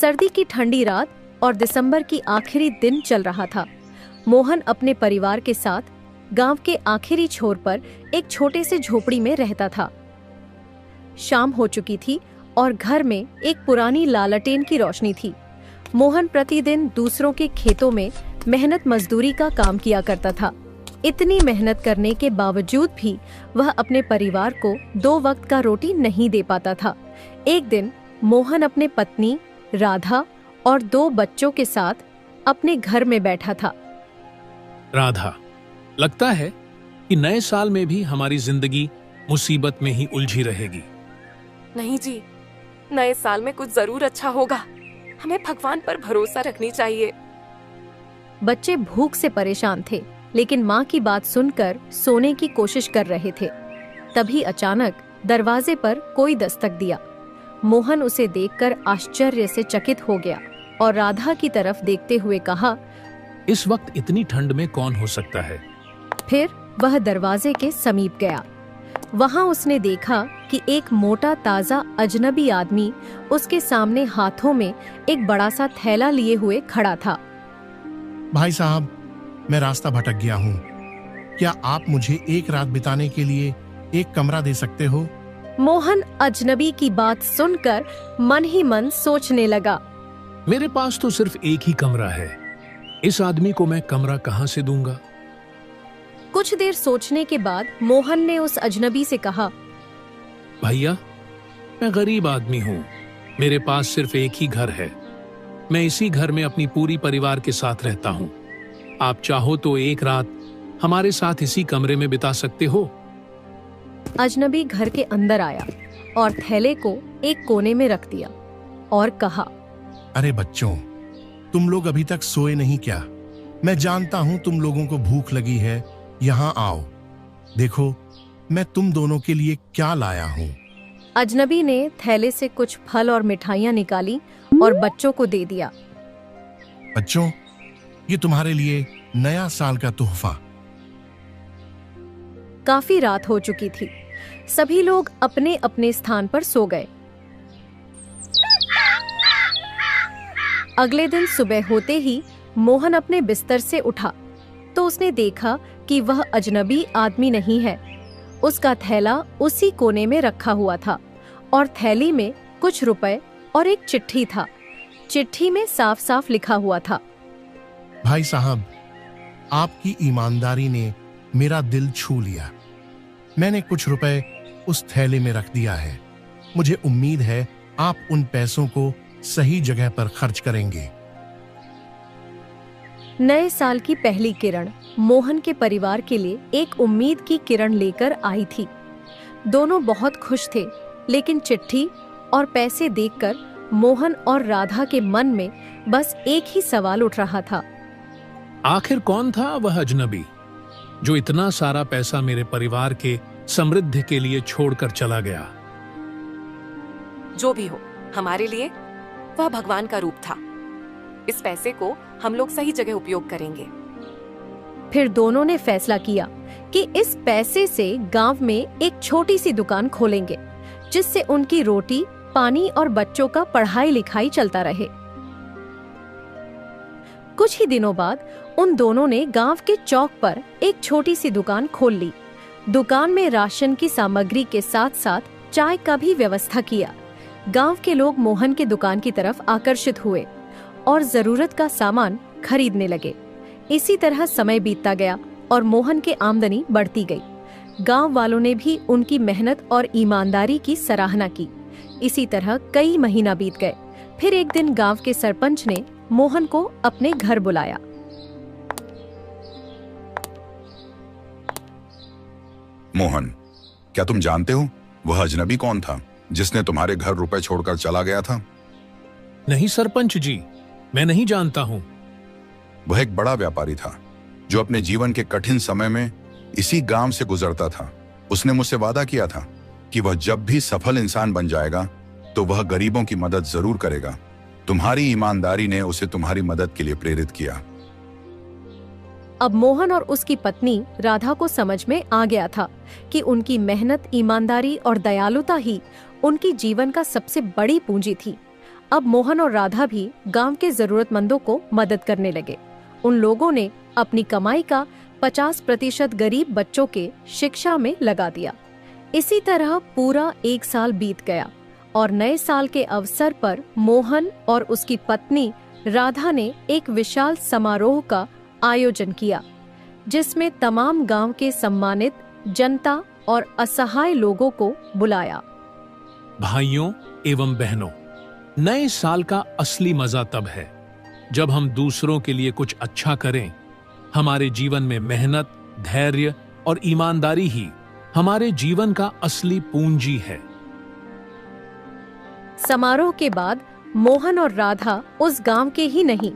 सर्दी की ठंडी रात और दिसंबर की आखिरी दिन चल रहा था। मोहन अपने परिवार के साथ गांव के आखिरी छोर पर एक छोटे से झोपड़ी में रहता था। शाम हो चुकी थी और घर में एक पुरानी लालटेन की रोशनी थी। मोहन प्रतिदिन दूसरों के खेतों में मेहनत मजदूरी का काम किया करता था। इतनी मेहनत करने के बावजूद भी वह अपने परिवार को 2 वक्त का रोटी नहीं दे पाता था। एक दिन मोहन अपने पत्नी राधा और 2 बच्चों के साथ अपने घर में बैठा था। राधा, लगता है कि नए साल में भी हमारी जिंदगी मुसीबत में ही उलझी रहेगी। नहीं जी, नए साल में कुछ जरूर अच्छा होगा। हमें भगवान पर भरोसा रखनी चाहिए। बच्चे भूख से परेशान थे, लेकिन माँ की बात सुनकर सोने की कोशिश कर रहे थे। तभी अचानक दरवाजे पर कोई दस्तक दिया। मोहन उसे देखकर आश्चर्य से चकित हो गया और राधा की तरफ देखते हुए कहा, इस वक्त इतनी ठंड में कौन हो सकता है? फिर वह दरवाजे के समीप गया। वहां उसने देखा कि एक मोटा ताजा अजनबी आदमी उसके सामने हाथों में एक बड़ा सा थैला लिए हुए खड़ा था। भाई साहब, मैं रास्ता भटक गया हूँ। क्या आप मुझे एक रात बिताने के लिए एक कमरा दे सकते हो? मोहन अजनबी की बात सुनकर मन ही मन सोचने लगा। मेरे पास तो सिर्फ एक ही कमरा है। इस आदमी को मैं कमरा कहाँ से दूंगा? कुछ देर सोचने के बाद मोहन ने उस अजनबी से कहा, भैया, मैं गरीब आदमी हूँ। मेरे पास सिर्फ एक ही घर है। मैं इसी घर में अपनी पूरी परिवार के साथ रहता हूँ। आप चाहो तो एक रात हमारे साथ इसी कमरे में बिता सकते हो। अजनबी घर के अंदर आया और थैले को एक कोने में रख दिया और कहा, अरे बच्चों, तुम लोग अभी तक सोए नहीं क्या? मैं जानता हूँ तुम लोगों को भूख लगी है। यहाँ आओ, देखो मैं तुम दोनों के लिए क्या लाया हूँ। अजनबी ने थैले से कुछ फल और मिठाइयाँ निकाली और बच्चों को दे दिया। बच्चों, ये तुम्हारे लिए नया साल का तोहफा। काफी रात हो चुकी थी। सभी लोग अपने अपने स्थान पर सो गए। अगले दिन सुबह होते ही मोहन अपने बिस्तर से उठा तो उसने देखा कि वह अजनबी आदमी नहीं है। उसका थैला उसी कोने में रखा हुआ था और थैली में कुछ रुपए और एक चिट्ठी था। चिट्ठी में साफ साफ लिखा हुआ था, भाई साहब, आपकी ईमानदारी ने मेरा दिल छू लिया। मैंने कुछ रुपए उस थैले में रख दिया है। मुझे उम्मीद है आप उन पैसों को सही जगह पर खर्च करेंगे। नए साल की पहली किरण मोहन के परिवार के लिए एक उम्मीद की किरण लेकर आई थी। दोनों बहुत खुश थे, लेकिन चिट्ठी और पैसे देखकर मोहन और राधा के मन में बस एक ही सवाल उठ रहा था, आखिर कौन था वह अजनबी जो इतना सारा पैसा मेरे परिवार के समृद्धि के लिए छोड़कर चला गया? जो भी हो, हमारे लिए वह भगवान का रूप था। इस पैसे को हम लोग सही जगह उपयोग करेंगे। फिर दोनों ने फैसला किया कि इस पैसे से गांव में एक छोटी सी दुकान खोलेंगे, जिससे उनकी रोटी, पानी और बच्चों का पढ़ाई लिखाई चलता रहे। कुछ ही दिनों बाद उन दोनों ने गांव के चौक पर एक छोटी सी दुकान खोल ली। दुकान में राशन की सामग्री के साथ साथ चाय का भी व्यवस्था किया। गांव के लोग मोहन की दुकान की तरफ आकर्षित हुए और जरूरत का सामान खरीदने लगे। इसी तरह समय बीतता गया और मोहन की आमदनी बढ़ती गई। गांव वालों ने भी उनकी मेहनत और ईमानदारी की सराहना की। इसी तरह कई महीना बीत गए। फिर एक दिन गांव के सरपंच ने मोहन को अपने घर बुलाया। मोहन, क्या तुम जानते हो वह अजनबी कौन था जिसने तुम्हारे घर रुपए छोड़कर चला गया था? नहीं सरपंच जी, मैं नहीं जानता हूँ। वह एक बड़ा व्यापारी था जो अपने जीवन के कठिन समय में इसी गांव से गुजरता था। उसने मुझसे वादा किया था कि वह जब भी सफल इंसान बन जाएगा तो वह गरीबों की मदद जरूर करेगा। तुम्हारी ईमानदारी ने उसे तुम्हारी मदद के लिए प्रेरित किया। अब मोहन और उसकी पत्नी राधा को समझ में आ गया था कि उनकी मेहनत, ईमानदारी और दयालुता ही उनकी जीवन का सबसे बड़ी पूंजी थी। अब मोहन और राधा भी गांव के जरूरतमंदों को मदद करने लगे। उन लोगों ने अपनी कमाई का 50% गरीब बच्चों के शिक्षा में लगा दिया। इसी तरह पूरा 1 साल बीत गया और नए साल के अवसर पर मोहन और उसकी पत्नी राधा ने एक विशाल समारोह का आयोजन किया, जिसमें तमाम गांव के सम्मानित जनता और असहाय लोगों को बुलाया। भाइयों एवं बहनों, नए साल का असली मजा तब है जब हम दूसरों के लिए कुछ अच्छा करें। हमारे जीवन में मेहनत, धैर्य और ईमानदारी ही हमारे जीवन का असली पूंजी है। समारोह के बाद मोहन और राधा उस गांव के ही नहीं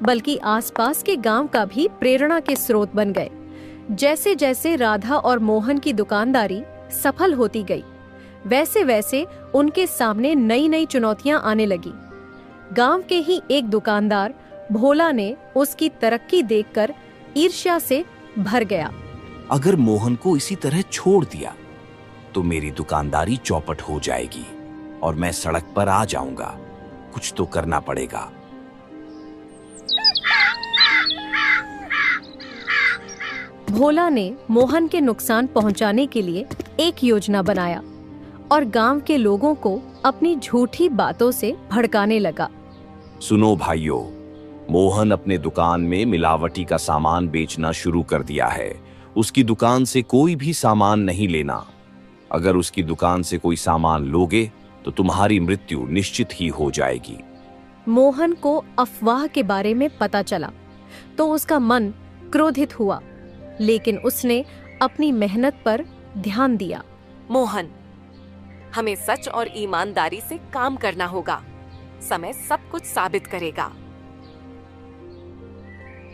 बल्कि आसपास के गांव का भी प्रेरणा के स्रोत बन गए। जैसे जैसे राधा और मोहन की दुकानदारी सफल होती गई, वैसे वैसे उनके सामने नई नई चुनौतियां आने लगी। गांव के ही एक दुकानदार भोला ने उसकी तरक्की देखकर ईर्ष्या से भर गया। अगर मोहन को इसी तरह छोड़ दिया तो मेरी दुकानदारी चौपट हो जाएगी और मैं सड़क पर आ जाऊंगा। कुछ तो करना पड़ेगा। भोला ने मोहन के नुकसान पहुंचाने के लिए एक योजना बनाया और गांव के लोगों को अपनी झूठी बातों से भड़काने लगा। सुनो भाइयों, मोहन अपने दुकान में मिलावटी का सामान बेचना शुरू कर दिया है। उसकी दुकान से कोई भी सामान नहीं लेना। अगर उसकी दुकान से कोई सामान लोगे तो तुम्हारी मृत्यु निश्चित ही हो जाएगी। मोहन को अफवाह के बारे में पता चला तो उसका मन क्रोधित हुआ, लेकिन उसने अपनी मेहनत पर ध्यान दिया। मोहन, हमें सच और ईमानदारी से काम करना होगा। समय सब कुछ साबित करेगा।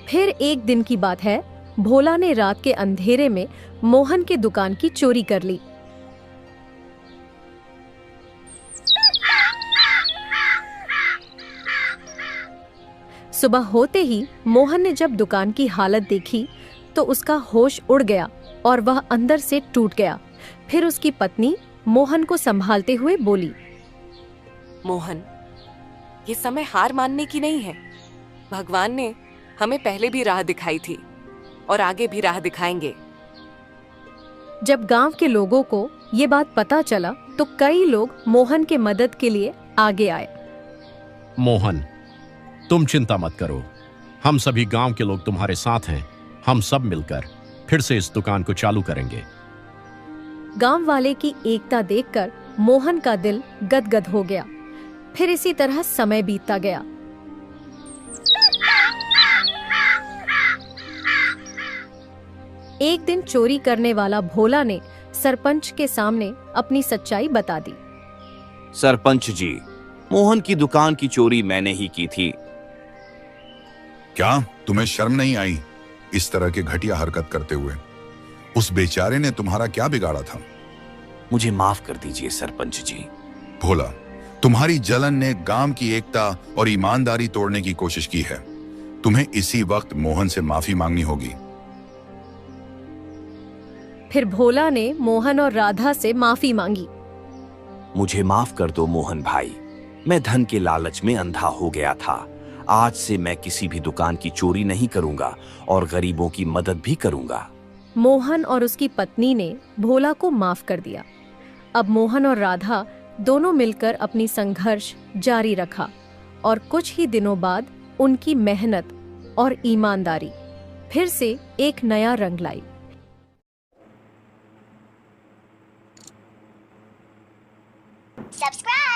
फिर एक दिन की बात है, भोला ने रात के अंधेरे में मोहन के दुकान की चोरी कर ली। सुबह होते ही मोहन ने जब दुकान की हालत देखी तो उसका होश उड़ गया और वह अंदर से टूट गया। फिर उसकी पत्नी मोहन को संभालते हुए बोली, मोहन, ये समय हार मानने की नहीं है। भगवान ने हमें पहले भी राह दिखाई थी और आगे भी राह दिखाएंगे। जब गांव के लोगों को ये बात पता चला तो कई लोग मोहन के मदद के लिए आगे आए। मोहन, तुम चिंता मत करो, हम सभी गांव के लोग तुम्हारे साथ हैं। हम सब मिलकर फिर से इस दुकान को चालू करेंगे। गांव वाले की एकता देखकर मोहन का दिल गदगद हो गया। फिर इसी तरह समय बीतता गया। एक दिन चोरी करने वाला भोला ने सरपंच के सामने अपनी सच्चाई बता दी। सरपंच जी, मोहन की दुकान की चोरी मैंने ही की थी। क्या तुम्हें शर्म नहीं आई इस तरह की घटिया हरकत करते हुए? उस बेचारे ने तुम्हारा क्या बिगाड़ा था? मुझे माफ कर दीजिए सरपंच जी। भोला, तुम्हारी जलन ने गांव की एकता और ईमानदारी तोड़ने की कोशिश की है। तुम्हें इसी वक्त मोहन से माफी मांगनी होगी। फिर भोला ने मोहन और राधा से माफी मांगी। मुझे माफ कर दो मोहन भाई, मैं धन के लालच में अंधा हो गया था। आज से मैं किसी भी दुकान की चोरी नहीं करूंगा और गरीबों की मदद भी करूंगा। मोहन और उसकी पत्नी ने भोला को माफ कर दिया। अब मोहन और राधा दोनों मिलकर अपनी संघर्ष जारी रखा और कुछ ही दिनों बाद उनकी मेहनत और ईमानदारी फिर से एक नया रंग लाई। Subscribe!